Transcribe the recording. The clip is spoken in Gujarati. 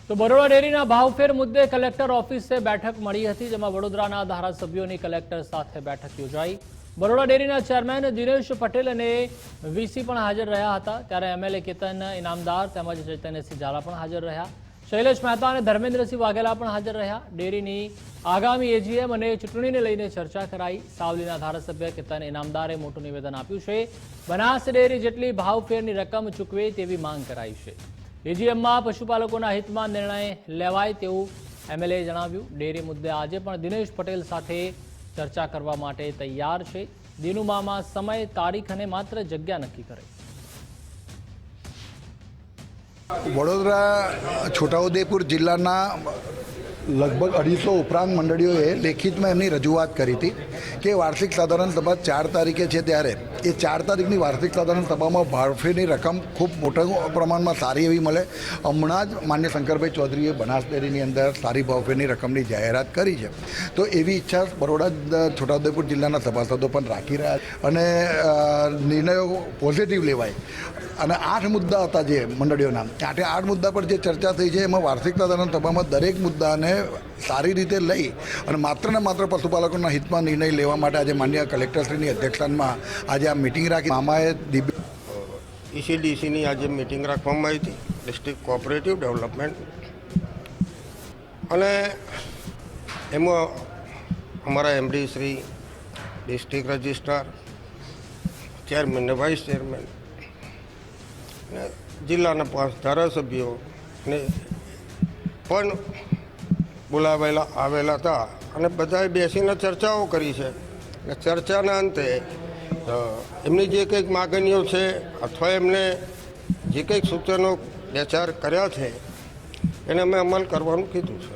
તો બરોડા ડેરીના ભાવફેર મુદ્દે કલેક્ટર ઓફિસે બેઠક મળી હતી, જેમાં વડોદરાના ધારાસભ્યોની કલેક્ટર સાથે બેઠક યોજાઈ। બરોડા ડેરીના ચેરમેન દિનેશ પટેલ અને વીસી પણ હાજર રહ્યા હતા, ત્યારે એમએલએ કેતન ઇનામદાર તેમજ ચૈતન્યસિંહ ઝાલા પણ હાજર રહ્યા। શૈલેષ મહેતા અને ધર્મેન્દ્રસિંહ વાઘેલા પણ હાજર રહ્યા। ડેરીની આગામી એજીએમ અને ચૂંટણીને લઈને ચર્ચા કરાઈ। સાવલીના ધારાસભ્ય કેતન ઇનામદારે મોટું નિવેદન આપ્યું છે। બનાસ ડેરી જેટલી ભાવફેરની રકમ ચૂકવે તેવી માંગ કરાઈ છે। એજીએમમાં પશુપાલકોના હિતમાં નિર્ણય લેવાય તેવું એમએલએ જણાવ્યું। ડેરી મુદ્દે આજે પણ દિનેશ પટેલ સાથે ચર્ચા કરવા માટે તૈયાર છે। દિનુમામાં સમય, તારીખ અને માત્ર જગ્યા નક્કી કરે। વડોદરા છોટાઉદેપુર જિલ્લાના લગભગ 250 ઉપરાંત મંડળીઓએ લેખિતમાં એમની રજૂઆત કરી હતી કે વાર્ષિક સાધારણ સભા 4 તારીખે છે, ત્યારે એ 4 તારીખની વાર્ષિક સાધારણ સભામાં ભાવફેરની રકમ ખૂબ મોટા પ્રમાણમાં સારી એવી મળે। હમણાં જ માન્ય શંકરભાઈ ચૌધરીએ બનાસ ડેરીની અંદર સારી ભાવફેરની રકમની જાહેરાત કરી છે, તો એવી ઈચ્છા બરોડા છોટાઉદેપુર જિલ્લાના સભાસદો પણ રાખી રહ્યા છે અને નિર્ણયો પોઝિટિવ લેવાય। અને 8 મુદ્દા હતા જે મંડળીઓના, 8 મુદ્દા પર જે ચર્ચા થઈ છે એમાં વાર્ષિક સાધારણ સભામાં દરેક મુદ્દાને સારી રીતે લઈ અને માત્ર ને માત્ર પશુપાલકોના હિતમાં નિર્ણય લેવા માટે આજે માન્ય કલેક્ટરશ્રીની અધ્યક્ષતામાં આજે આ મિટિંગ રાખી। મામાએ ECDCની આજે મિટિંગ રાખવામાં આવી હતી, ડિસ્ટ્રિક્ટ કોઓપરેટિવ ડેવલપમેન્ટ, અને એમાં અમારા MD Shri, district registrar, chairman ને વાઇસ ચેરમેન, જિલ્લાના 5 ધારાસભ્યોને પણ બોલાવેલા આવેલા હતા અને બધાએ બેસીને ચર્ચાઓ કરી છે। અને ચર્ચાના અંતે એમની જે કંઈક માગણીઓ છે અથવા એમને જે કંઈક સૂચનો 2-4 કર્યા છે એને અમે અમલ કરવાનું કીધું છે।